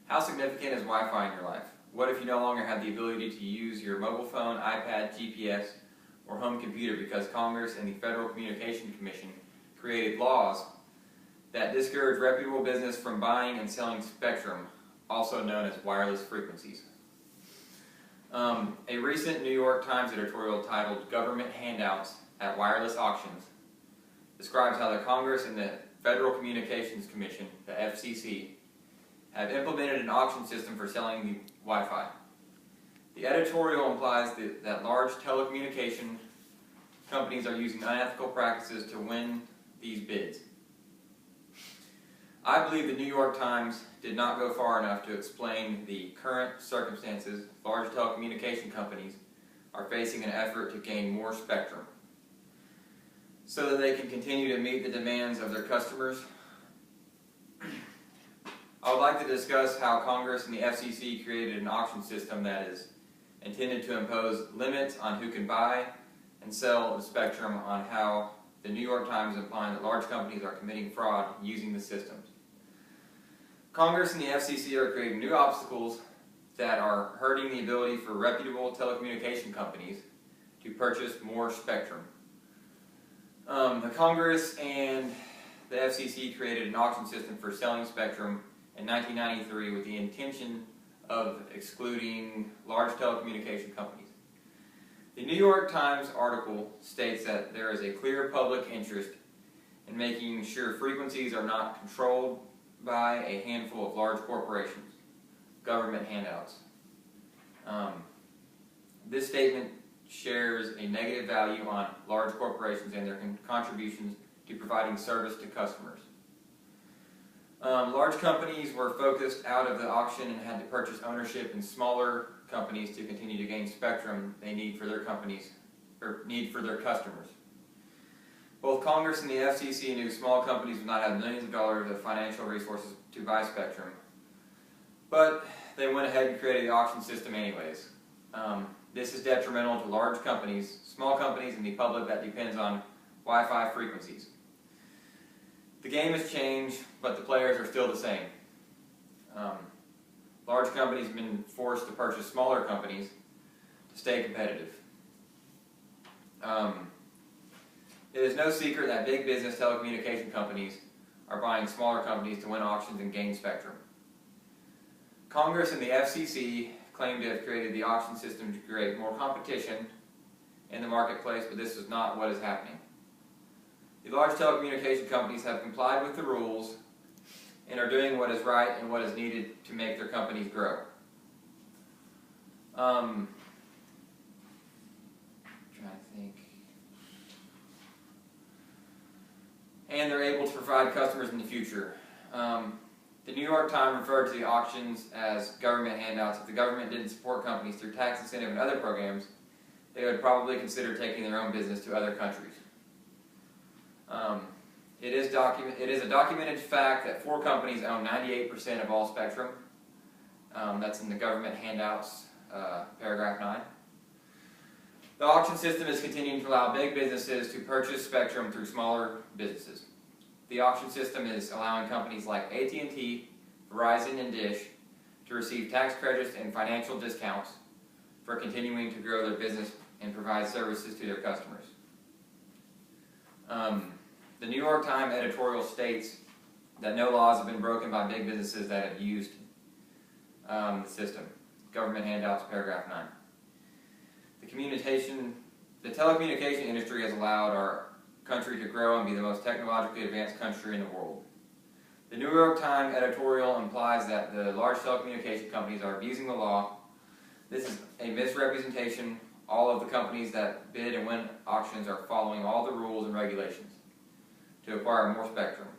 How significant is Wi-Fi in your life? What if you no longer have the ability to use your mobile phone, iPad, GPS, or home computer because Congress and the Federal Communications Commission created laws that discourage reputable business from buying and selling spectrum, also known as wireless frequencies? A recent New York Times editorial titled "Government Handouts at Wireless Auctions" describes how the Congress and the Federal Communications Commission, the FCC, have implemented an auction system for selling the Wi-Fi. The editorial implies that large telecommunication companies are using unethical practices to win these bids. I believe the New York Times did not go far enough to explain the current circumstances large telecommunication companies are facing in an effort to gain more spectrum, so that they can continue to meet the demands of their customers. I would like to discuss how Congress and the FCC created an auction system that is intended to impose limits on who can buy and sell the spectrum, on how the New York Times is implying that large companies are committing fraud using the systems. Congress and the FCC are creating new obstacles that are hurting the ability for reputable telecommunication companies to purchase more spectrum. The Congress and the FCC created an auction system for selling spectrum in 1993 with the intention of excluding large telecommunication companies. The New York Times article states that there is a clear public interest in making sure frequencies are not controlled by a handful of large corporations, government handouts. This statement shares a negative value on large corporations and their contributions to providing service to customers. Large companies were focused out of the auction and had to purchase ownership in smaller companies to continue to gain spectrum they need for their companies, or need for their customers. Both Congress and the FCC knew small companies would not have millions of dollars of financial resources to buy spectrum, but they went ahead and created the auction system anyways. This is detrimental to large companies, small companies, and the public that depends on Wi-Fi frequencies. The game has changed, but the players are still the same. Large companies have been forced to purchase smaller companies to stay competitive. It is no secret that big business telecommunication companies are buying smaller companies to win auctions and gain spectrum. Congress and the FCC claim to have created the auction system to create more competition in the marketplace, but this is not what is happening. The large telecommunication companies have complied with the rules and are doing what is right and what is needed to make their companies grow. Trying to think. And they're able to provide customers in the future. The New York Times referred to the auctions as government handouts. If the government didn't support companies through tax incentive and other programs, they would probably consider taking their own business to other countries. It is a documented fact that 4 companies own 98% of all spectrum. That's in the government handouts, paragraph 9. The auction system is continuing to allow big businesses to purchase spectrum through smaller businesses. The auction system is allowing companies like AT&T, Verizon, and Dish to receive tax credits and financial discounts for continuing to grow their business and provide services to their customers. The New York Times editorial states that no laws have been broken by big businesses that have used the system. Government handouts, paragraph 9. The telecommunication industry has allowed our country to grow and be the most technologically advanced country in the world. The New York Times editorial implies that the large telecommunication companies are abusing the law. This is a misrepresentation. All of the companies that bid and win auctions are following all the rules and regulations to acquire more spectrum.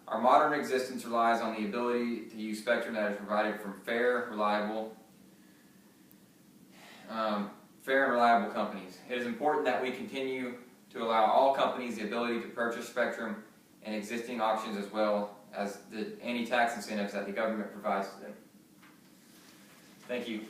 Our modern existence relies on the ability to use spectrum that is provided from fair and reliable companies. It is important that we continue to allow all companies the ability to purchase spectrum in existing auctions, as well as any tax incentives that the government provides to them. Thank you.